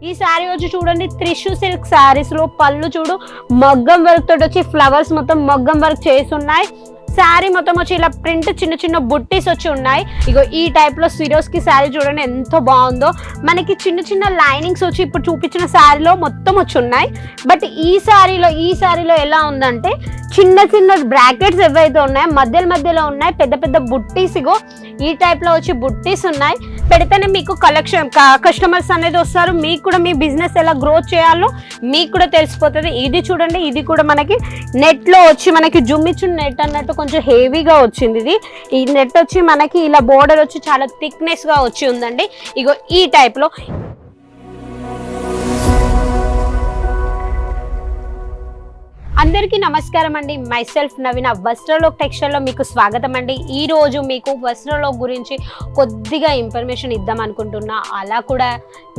ఈ శారీ వచ్చి చూడండి త్రిషు సిల్క్ శారీస్ లో పళ్ళు చూడు మగ్గం వర్క్ తోటి వచ్చి ఫ్లవర్స్ మొత్తం మగ్గం వర్క్ చేసి ఉన్నాయి. శారీ మొత్తం వచ్చి ఇలా ప్రింట్ చిన్న చిన్న బుట్టీస్ వచ్చి ఉన్నాయి. ఇగో ఈ టైప్ లో సిరోస్ కి శారీ చూడండి ఎంత బాగుందో. మనకి చిన్న చిన్న లైనింగ్స్ వచ్చి ఇప్పుడు చూపించిన శారీలో మొత్తం వచ్చి ఉన్నాయి. బట్ ఈ శారీలో ఎలా ఉందంటే చిన్న చిన్న బ్రాకెట్స్ ఏవైతే ఉన్నాయో మధ్యలో ఉన్నాయి, పెద్ద పెద్ద బుట్టీస్. ఇగో ఈ టైప్ లో వచ్చి బుట్టీస్ ఉన్నాయి. పెడితేనే మీకు కస్టమర్స్ అనేది వస్తారు. మీకు కూడా మీ బిజినెస్ ఎలా గ్రోత్ చేయాలో మీకు కూడా తెలిసిపోతుంది. ఇది చూడండి, ఇది కూడా మనకి నెట్ లో వచ్చి మనకి జుమ్మిచ్చు నెట్ అన్నట్టు కొంచెం హెవీగా వచ్చింది. ఈ నెట్ వచ్చి మనకి ఇలా బోర్డర్ వచ్చి చాలా థిక్నెస్ గా వచ్చి ఉందండి. ఇగో ఈ టైప్ లో. అందరికీ నమస్కారం అండి. మైసెల్ఫ్ నవీన వస్త్రలోక్ టెక్స్టైల్ లో మీకు స్వాగతం అండి. ఈ రోజు మీకు వస్త్రలోక్ గురించి కొద్దిగా ఇన్ఫర్మేషన్ ఇద్దాం అనుకుంటున్నా, అలా కూడా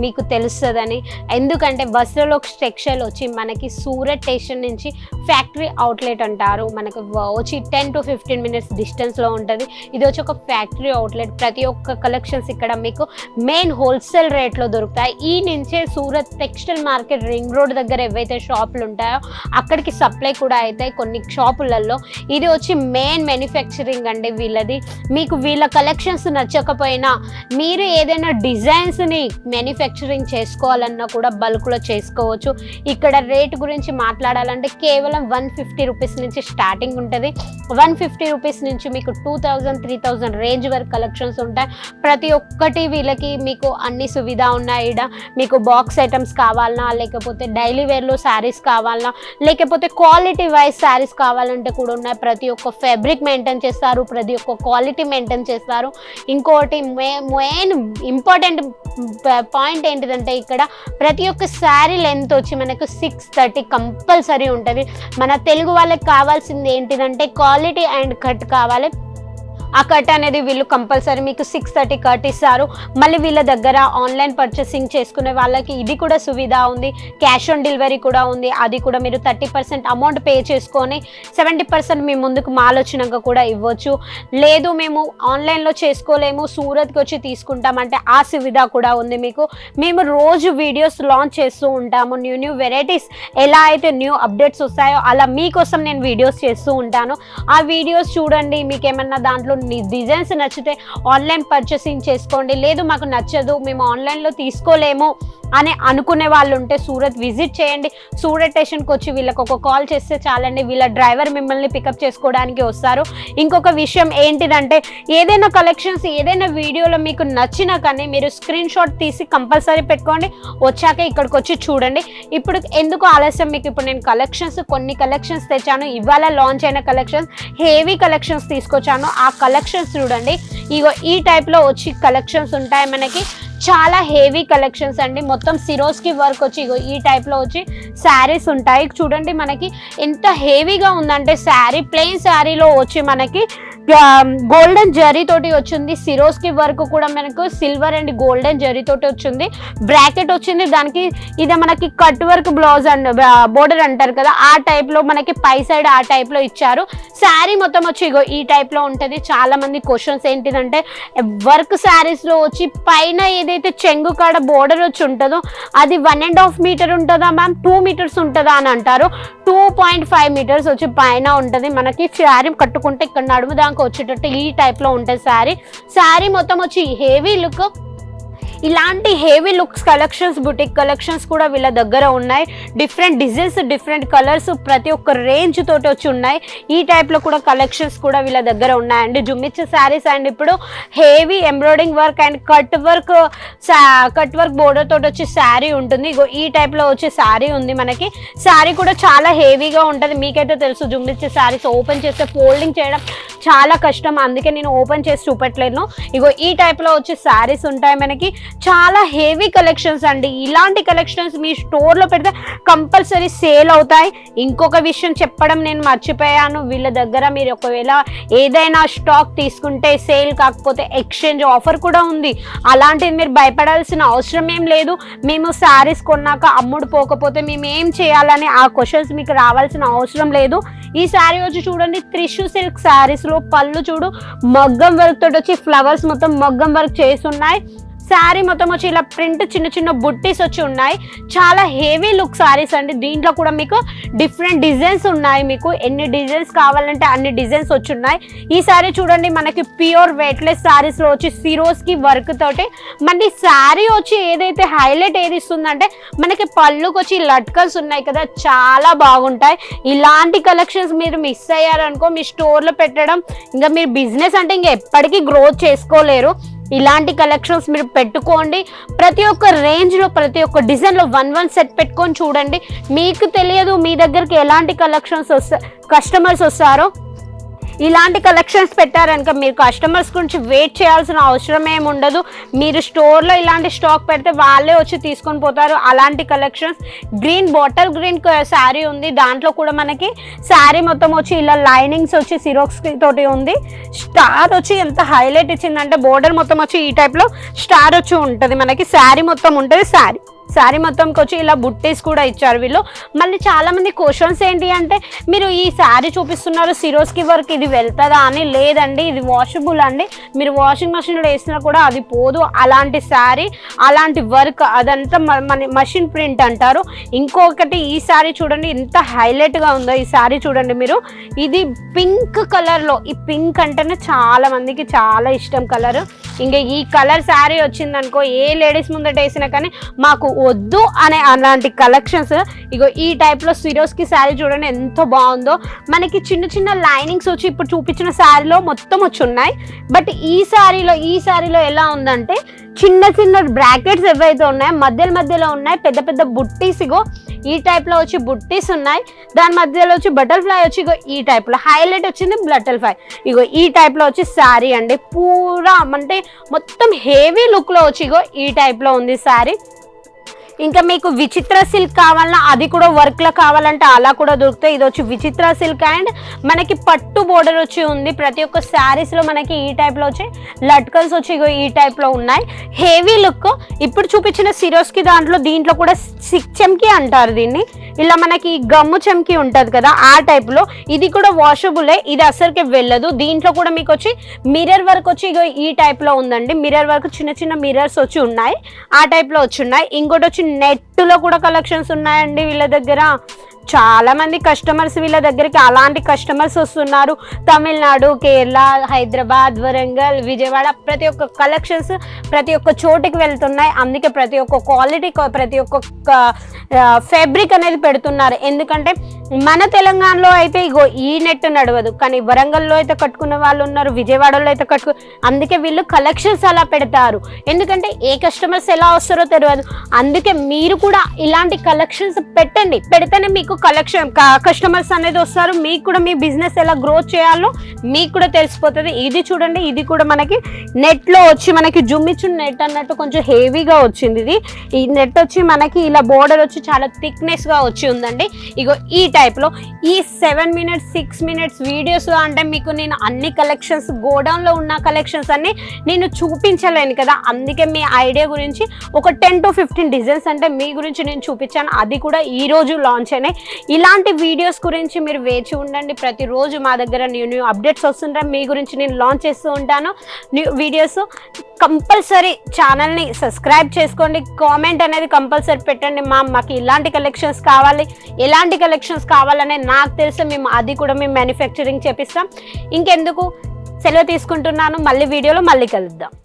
మీకు తెలుస్తుందని. ఎందుకంటే వస్త్రలోక్ టెక్స్టైల్ వచ్చి మనకి సూరత్ స్టేషన్ నుంచి ఫ్యాక్టరీ అవుట్లెట్ అంటారు. మనకు వచ్చి 10 to 15 minutes డిస్టెన్స్లో ఉంటుంది. ఇది వచ్చి ఒక ఫ్యాక్టరీ అవుట్లెట్. ప్రతి ఒక్క కలెక్షన్స్ ఇక్కడ మీకు మెయిన్ హోల్సేల్ రేట్లో దొరుకుతాయి. ఈ నుంచే Surat textile market ring road దగ్గర ఏవైతే షాపులు ఉంటాయో అక్కడికి సప్లై కూడా అవుతాయి కొన్ని షాపులలో. ఇది వచ్చి మెయిన్ మ్యానుఫ్యాక్చరింగ్ అండి వీళ్ళది. మీకు వీళ్ళ కలెక్షన్స్ నచ్చకపోయినా మీరు ఏదైనా డిజైన్స్ని మ్యానుఫ్యాక్చరింగ్ చేసుకోవాలన్నా కూడా బల్క్లో చేసుకోవచ్చు. ఇక్కడ రేట్ గురించి మాట్లాడాలంటే కేవలం 150 రూపీస్ నుంచి స్టార్టింగ్ ఉంటుంది. 150 రూపీస్ నుంచి మీకు 2000, 3000 రేంజ్ వరకు కలెక్షన్స్ ఉంటాయి. ప్రతి ఒక్కటి వీళ్ళకి మీకు అన్ని సువిధ ఉన్నాయి. ఇక్కడ మీకు బాక్స్ ఐటమ్స్ కావాలన్నా, లేకపోతే డైలీ వేర్లో శారీస్ కావాలన్నా, లేకపోతే క్వాలిటీ వైజ్ శారీస్ కావాలంటే కూడా ఉన్నాయి. ప్రతి ఒక్క ఫ్యాబ్రిక్ మెయింటైన్ చేస్తారు, ప్రతి ఒక్క క్వాలిటీ మెయింటైన్ చేస్తారు. ఇంకోటి మెయిన్ ఇంపార్టెంట్ పాయింట్ ఏంటిదంటే ఇక్కడ ప్రతి ఒక్క శారీ లెంత్ వచ్చి మనకు 630 కంపల్సరీ ఉంటుంది. మన తెలుగు వాళ్ళకి కావాల్సింది ఏంటిదంటే క్వాలిటీ అండ్ కట్ కావాలి. ఆ కట్ అనేది వీళ్ళు కంపల్సరీ మీకు 630 కట్ ఇస్తారు. మళ్ళీ వీళ్ళ దగ్గర ఆన్లైన్ పర్చేసింగ్ చేసుకునే వాళ్ళకి ఇది కూడా సువిధ ఉంది. క్యాష్ ఆన్ డెలివరీ కూడా ఉంది. అది కూడా మీరు 30% అమౌంట్ పే చేసుకొని 70% మీ ముందుకు మాల్ వచ్చినాక కూడా ఇవ్వచ్చు. లేదు మేము ఆన్లైన్లో చేసుకోలేము, సూరత్కి వచ్చి తీసుకుంటామంటే ఆ సువిధ కూడా ఉంది మీకు. మేము రోజు వీడియోస్ లాంచ్ చేస్తూ ఉంటాము. న్యూ వెరైటీస్ ఎలా అయితే న్యూ అప్డేట్స్ వస్తాయో అలా మీకోసం నేను వీడియోస్ చేస్తూ ఉంటాను. ఆ వీడియోస్ చూడండి. మీకు ఏమన్నా దాంట్లో డిజైన్స్ నచ్చితే ఆన్లైన్ పర్చేసింగ్ చేసుకోండి. లేదు మాకు నచ్చదు, మేము ఆన్లైన్లో తీసుకోలేము అని అనుకునే వాళ్ళు ఉంటే సూరత్ విజిట్ చేయండి. సూరత్ స్టేషన్కి వచ్చి వీళ్ళకి ఒక కాల్ చేస్తే చాలండి, వీళ్ళ డ్రైవర్ మిమ్మల్ని పికప్ చేసుకోవడానికి వస్తారు. ఇంకొక విషయం ఏంటిదంటే ఏదైనా కలెక్షన్స్ ఏదైనా వీడియోలో మీకు నచ్చినా కానీ మీరు స్క్రీన్ షాట్ తీసి కంపల్సరీ పెట్టుకోండి. వచ్చాక ఇక్కడికి వచ్చి చూడండి. ఇప్పుడు ఎందుకు ఆలస్యం, మీకు ఇప్పుడు నేను కొన్ని కలెక్షన్స్ తెచ్చాను. ఇవాళ లాంచ్ అయిన కలెక్షన్స్ హెవీ కలెక్షన్స్ తీసుకొచ్చాను. ఆ కలెక్షన్స్ చూడండి. ఇగో ఈ టైప్లో వచ్చి కలెక్షన్స్ ఉంటాయి మనకి. చాలా హెవీ కలెక్షన్స్ అండి. మొత్తం సిరోస్కి వర్క్ వచ్చి ఇగో ఈ టైప్లో వచ్చి శారీస్ ఉంటాయి. చూడండి మనకి ఎంత హెవీగా ఉందంటే శారీ ప్లెయిన్ శారీలో వచ్చి మనకి గోల్డెన్ జరీ తోటి వచ్చింది. సిరోస్కి వర్క్ కూడా మనకు సిల్వర్ అండ్ గోల్డెన్ జరీ తోటి వచ్చింది. బ్రాకెట్ వచ్చింది దానికి. ఇది మనకి cut work blouse and border అంటారు కదా, ఆ టైప్లో మనకి పై సైడ్ ఆ టైప్లో ఇచ్చారు. శారీ మొత్తం వచ్చి ఇగో ఈ టైప్లో ఉంటుంది. చాలా మంది క్వశ్చన్స్ ఏంటిదంటే వర్క్ శారీస్లో వచ్చి పైన ఏదైతే చెంగు కాడ బోర్డర్ వచ్చి ఉంటుందో అది 1.5 మీటర్ ఉంటుందా మ్యామ్, 2 మీటర్స్ ఉంటుందా అని అంటారు. 2.5 మీటర్స్ వచ్చి పైన ఉంటుంది. మనకి శారీ కట్టుకుంటే ఇక్కడ నడుము దాకా వచ్చేటట్టు ఈ టైప్ లో ఉంటుంది శారీ మొత్తం వచ్చి హెవీ లుక్. ఇలాంటి heavy looks collections boutique collections కూడా వీళ్ళ దగ్గర ఉన్నాయి. డిఫరెంట్ డిజైన్స్, డిఫరెంట్ కలర్స్, ప్రతి ఒక్క రేంజ్ తోటి వచ్చి ఉన్నాయి. ఈ టైప్లో కూడా కలెక్షన్స్ కూడా వీళ్ళ దగ్గర ఉన్నాయండి. జుమ్మిచ్చే శారీస్ అండ్ ఇప్పుడు heavy embroidering work and cut work border తోటి వచ్చి శారీ ఉంటుంది. ఈ టైప్లో వచ్చి శారీ ఉంది మనకి. శారీ కూడా చాలా హెవీగా ఉంటుంది. మీకైతే తెలుసు జుమ్మిచ్చే శారీస్ ఓపెన్ చేస్తే ఫోల్డింగ్ చేయడం చాలా కష్టం, అందుకే నేను ఓపెన్ చేసి చూపెట్టలేను. ఈ టైప్లో వచ్చి శారీస్ ఉంటాయి మనకి. చాలా హెవీ కలెక్షన్స్ అండి. ఇలాంటి కలెక్షన్స్ మీ స్టోర్లో పెడితే కంపల్సరీ సేల్ అవుతాయి. ఇంకొక విషయం చెప్పడం నేను మర్చిపోయాను, వీళ్ళ దగ్గర మీరు ఒకవేళ ఏదైనా స్టాక్ తీసుకుంటే సేల్ కాకపోతే ఎక్స్చేంజ్ ఆఫర్ కూడా ఉంది. అలాంటిది మీరు భయపడాల్సిన అవసరం ఏం లేదు. మేము శారీస్ కొన్నాక అమ్ముడు పోకపోతే మేము ఏం చేయాలని ఆ క్వశ్చన్స్ మీకు రావాల్సిన అవసరం లేదు. ఈ శారీ వచ్చి చూడండి త్రిషు సిల్క్ శారీస్ లో పళ్ళు చూడు మగ్గం వర్క్ తోటి వచ్చి ఫ్లవర్స్ మొత్తం మగ్గం వర్క్ చేసి ఉన్నాయి. శారీ మొత్తం వచ్చి ఇలా ప్రింట్ చిన్న చిన్న బుట్టీస్ వచ్చి ఉన్నాయి. చాలా హెవీ లుక్ సారీస్ అండి. దీంట్లో కూడా మీకు డిఫరెంట్ డిజైన్స్ ఉన్నాయి. మీకు ఎన్ని డిజైన్స్ కావాలంటే అన్ని డిజైన్స్ వచ్చి ఉన్నాయి. ఈ శారీ చూడండి, మనకి ప్యూర్ వెయిట్లెస్ శారీస్ లో వచ్చి సిరోస్కి వర్క్ తోటి మన శారీ వచ్చి ఏదైతే హైలైట్ ఏది ఇస్తుందంటే మనకి పళ్ళుకి వచ్చి లట్కన్స్ ఉన్నాయి కదా, చాలా బాగుంటాయి. ఇలాంటి కలెక్షన్స్ మీరు మిస్ అయ్యారనుకో మీ స్టోర్లో పెట్టడం ఇంకా మీరు బిజినెస్ అంటే ఇంకా ఎప్పటికీ గ్రోత్ చేసుకోలేరు. ఇలాంటి కలెక్షన్స్ మీరు పెట్టుకోండి. ప్రతి ఒక్క రేంజ్లో ప్రతి ఒక్క డిజైన్లో వన్ సెట్ పెట్టుకొని చూడండి. మీకు తెలియదు మీ దగ్గరికి ఎలాంటి కలెక్షన్స్ కస్టమర్స్ వస్తారో. ఇలాంటి కలెక్షన్స్ పెట్టారనుక మీరు కస్టమర్స్ గురించి వెయిట్ చేయాల్సిన అవసరం ఏమి ఉండదు. మీరు స్టోర్లో ఇలాంటి స్టాక్ పెడితే వాళ్ళే వచ్చి తీసుకొని పోతారు. అలాంటి collections green bottle green sari ఉంది. దాంట్లో కూడా మనకి శారీ మొత్తం వచ్చి ఇలా లైనింగ్స్ వచ్చి సిరోక్స్ తోటి ఉంది. స్టార్ వచ్చి ఎంత హైలైట్ ఇచ్చిందంటే బోర్డర్ మొత్తం వచ్చి ఈ టైప్లో స్టార్ వచ్చి ఉంటుంది. మనకి శారీ మొత్తం ఉంటుంది. శారీ మొత్తంకి వచ్చి ఇలా బుట్టీస్ కూడా ఇచ్చారు వీళ్ళు. మళ్ళీ చాలా మంది క్వశ్చన్స్ ఏంటి అంటే మీరు ఈ శారీ చూపిస్తున్నారు సిరోస్కి వర్క్, ఇది వెళ్తుందా అని. లేదండి, ఇది వాషబుల్ అండి. మీరు వాషింగ్ మెషిన్లో వేసినా కూడా అది పోదు. అలాంటి శారీ, అలాంటి వర్క్, అదంతా మన మషిన్ ప్రింట్ అంటారు. ఇంకొకటి ఈ శారీ చూడండి ఎంత హైలైట్గా ఉందో. ఈ శారీ చూడండి మీరు, ఇది పింక్ కలర్లో. ఈ పింక్ అంటేనే చాలా మందికి చాలా ఇష్టం కలర్. ఇంకా ఈ కలర్ శారీ వచ్చిందనుకో ఏ లేడీస్ ముందట వేసినా కానీ మాకు వద్దు అనే అలాంటి కలెక్షన్స్. ఇగో ఈ టైప్లో సిరోస్కి శారీ చూడండి ఎంత బాగుందో. మనకి చిన్న చిన్న లైనింగ్స్ వచ్చి ఇప్పుడు చూపించిన శారీలో మొత్తం వచ్చి ఉన్నాయి. బట్ ఈ శారీలో ఎలా ఉందంటే చిన్న చిన్న బ్రాకెట్స్ ఏవైతే ఉన్నాయో మధ్యలో ఉన్నాయి పెద్ద పెద్ద బుట్టీస్. ఇగో ఈ టైప్లో వచ్చి బుట్టీస్ ఉన్నాయి. దాని మధ్యలో వచ్చి బటర్ఫ్లై వచ్చి ఇగో ఈ టైప్లో హైలైట్ వచ్చింది బటర్ఫ్లై. ఇగో ఈ టైప్లో వచ్చి శారీ అండి. పూరా అంటే మొత్తం హెవీ లుక్లో వచ్చి ఇగో ఈ టైప్లో ఉంది శారీ. ఇంకా మీకు విచిత్ర సిల్క్ కావాలన్నా అది కూడా వర్క్లో కావాలంటే అలా కూడా దొరుకుతాయి. ఇది వచ్చి విచిత్ర సిల్క్ అండ్ మనకి పట్టు బోర్డర్ వచ్చి ఉంది. ప్రతి ఒక్క శారీస్లో మనకి ఈ టైప్లో వచ్చి లట్కన్స్ వచ్చి ఈ టైప్లో ఉన్నాయి. Heavy look. ఇప్పుడు చూపించిన సిరోస్కి దీంట్లో కూడా సిక్ చెమ్కి అంటారు దీన్ని. ఇలా మనకి గమ్ము చెమ్కి ఉంటుంది కదా ఆ టైప్లో. ఇది కూడా వాషబులే, ఇది అసలుకే వెళ్ళదు. దీంట్లో కూడా మీకు వచ్చి మిర్రర్ వర్క్ వచ్చి ఈ టైప్లో ఉందండి. మిర్రర్ వర్క్ చిన్న చిన్న మిర్రర్స్ వచ్చి ఉన్నాయి. ఆ టైప్లో వచ్చి ఉన్నాయి. ఇంకోటి వచ్చి నెట్లో కూడా కలెక్షన్స్ ఉన్నాయండి వీళ్ళ దగ్గర. చాలా మంది కస్టమర్స్ వీళ్ళ దగ్గరికి అలాంటి కస్టమర్స్ వస్తున్నారు. తమిళనాడు, కేరళ, హైదరాబాద్, వరంగల్, విజయవాడ ప్రతి ఒక్క కలెక్షన్స్ ప్రతి ఒక్క చోటికి వెళ్తున్నాయి. అందుకే ప్రతి ఒక్క క్వాలిటీ ప్రతి ఒక్క ఫ్యాబ్రిక్ అనేది పెడుతున్నారు. ఎందుకంటే మన తెలంగాణలో అయితే ఇగో ఈ నెట్ నడవదు, కానీ వరంగల్లో అయితే కట్టుకున్న వాళ్ళు ఉన్నారు, విజయవాడలో అయితే అందుకే వీళ్ళు కలెక్షన్స్ అలా పెడతారు. ఎందుకంటే ఏ కస్టమర్స్ ఎలా వస్తారో తెలియదు. అందుకే మీరు కూడా ఇలాంటి కలెక్షన్స్ పెట్టండి. పెడితేనే మీకు కస్టమర్స్ అనేది వస్తారు. మీకు కూడా మీ బిజినెస్ ఎలా గ్రోత్ చేయాలో మీకు కూడా తెలిసిపోతుంది. ఇది చూడండి, ఇది కూడా మనకి నెట్లో వచ్చి మనకి జుమ్మిచ్చు నెట్ అన్నట్టు కొంచెం హెవీగా వచ్చింది. ఈ నెట్ వచ్చి మనకి ఇలా బోర్డర్ వచ్చి చాలా థిక్నెస్ గా వచ్చి ఉందండి. ఇగో ఈ టైప్ లో ఈ 7 minutes 6 minutes వీడియోస్ అంటే మీకు నేను అన్ని కలెక్షన్స్ గోడౌన్ లో ఉన్న కలెక్షన్స్ అన్ని నేను చూపించలేను కదా. అందుకే మీ ఐడియా గురించి ఒక 10 to 15 డిజైన్స్ అంటే మీ గురించి నేను చూపించాను. అది కూడా ఈ రోజు లాంచ్ అయినాయి. ఇలాంటి వీడియోస్ గురించి మీరు వేచి ఉండండి. ప్రతిరోజు మా దగ్గర న్యూ అప్డేట్స్ వస్తుంటాయి. మీ గురించి నేను లాంచ్ చేస్తూ ఉంటాను న్యూ వీడియోస్. కంపల్సరీ ఛానల్ని సబ్స్క్రైబ్ చేసుకోండి. కామెంట్ అనేది కంపల్సరీ పెట్టండి. మాకు ఇలాంటి కలెక్షన్స్ కావాలి, ఎలాంటి కలెక్షన్స్ కావాలనే నాకు తెలిసి మేము అది కూడా మేము మ్యానుఫ్యాక్చరింగ్ చేపిస్తాం. ఇంకెందుకు సెలవు తీసుకుంటున్నాను. మళ్ళీ వీడియోలో మళ్ళీ కలుద్దాం.